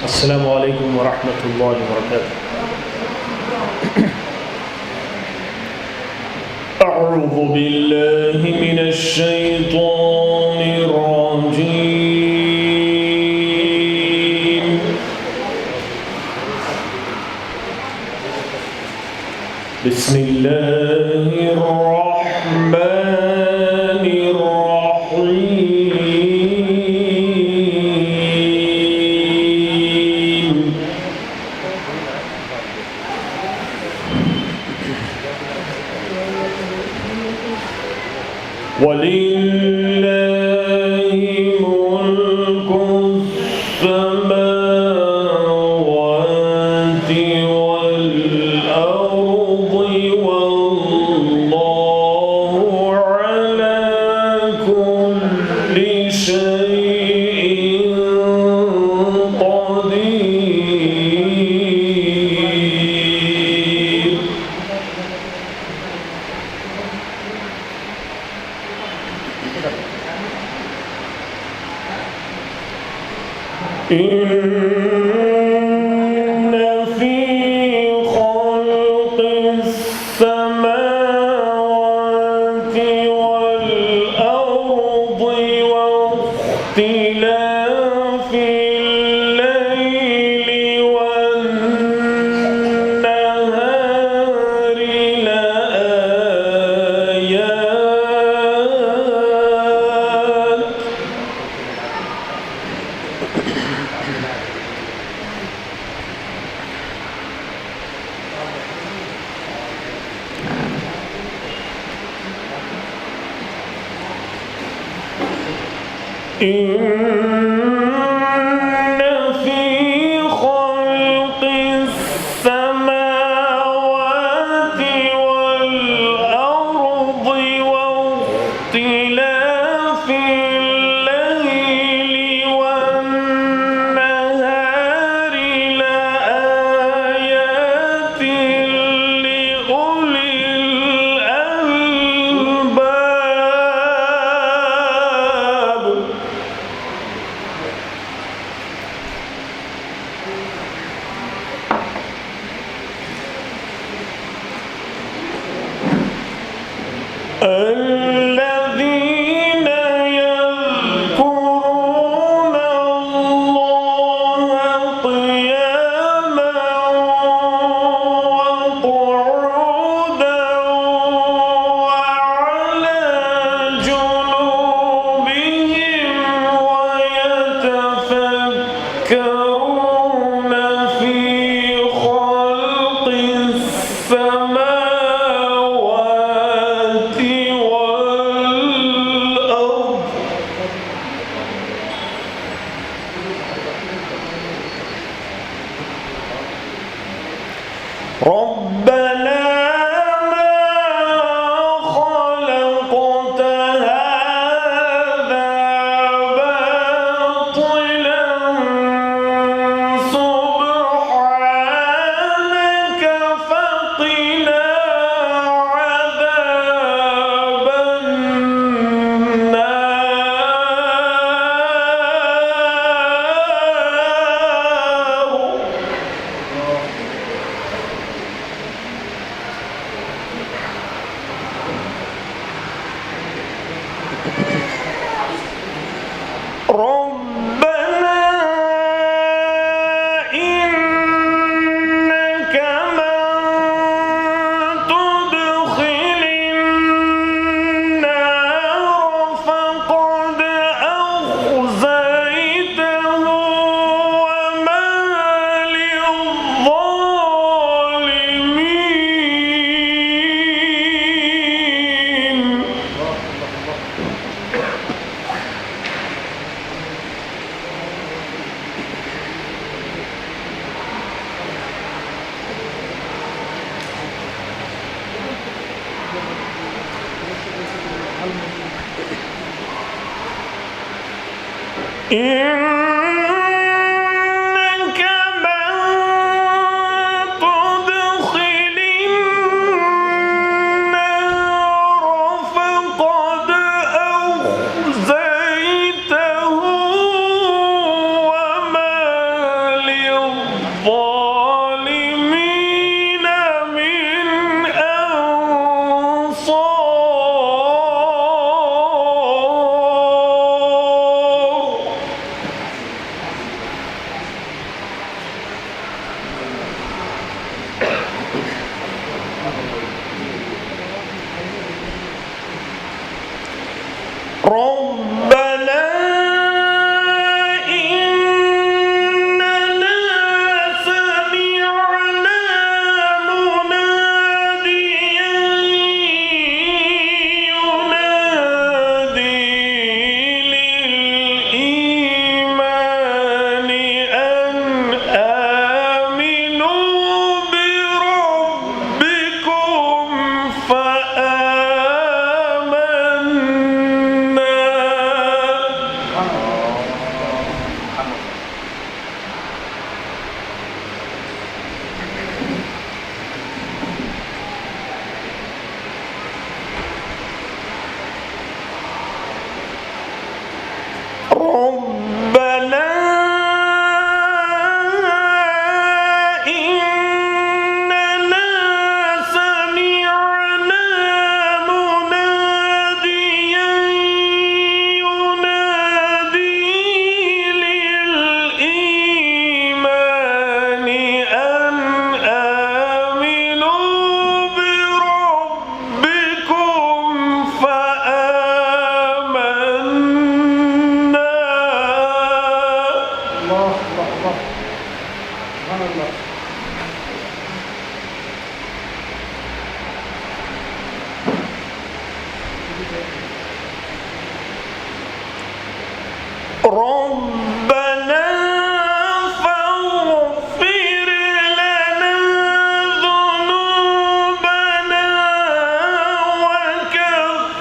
السلام عليكم ورحمة الله وبركاته. أعوذ بالله من الشيطان الرجيم. بسم الله الرحمن الرحيم. ولله ملك السماوات والأرض والله على كل شيء قدير. إن في خلق السماوات والأرض واختلاف الليل والنهار لآيات. إن في خلق السماوات والأرض واختلاف الليل والنهار لآيات لأولي الألباب. الذين يذكرون الله قياما وقعودا وعلى جنوبهم ويتفكرون في خلق السماوات والأرض. ربنا ما خلقت هذا باطلا سبحانك فقنا عذاب النار. ربنا إنك من تدخل النار فقد أخزيته وما للظالمين. إنك من تدخل النار فقد أخزيته وما للظالمين من أنصار. ربنا إننا سمعنا مناديا ينادي للإيمان أن آمنوا بربكم فآمنا. ربنا إننا سمعنا مناديا ينادي للإيمان أن آمنوا بربكم فآمنا. الله الله سبحان الله. ربنا فاغفر لنا ذنوبنا وكفر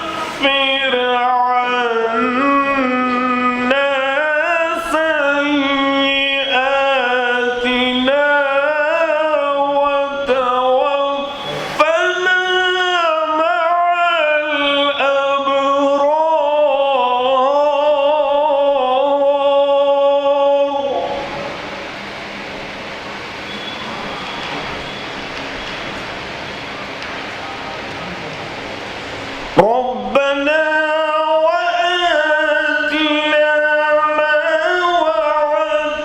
عنا سيئاتنا وتوفنا مع الأبرار. ربنا وآتنا ما وعدتنا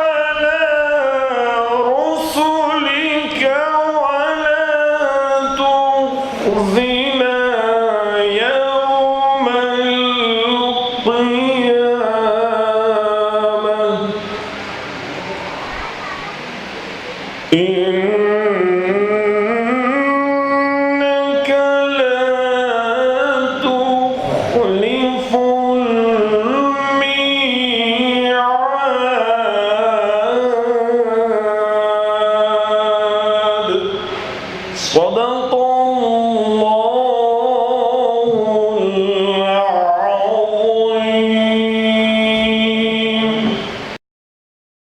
على رسلك ولا تخزنا يوم القيامة إنك لا تخلف الميعاد.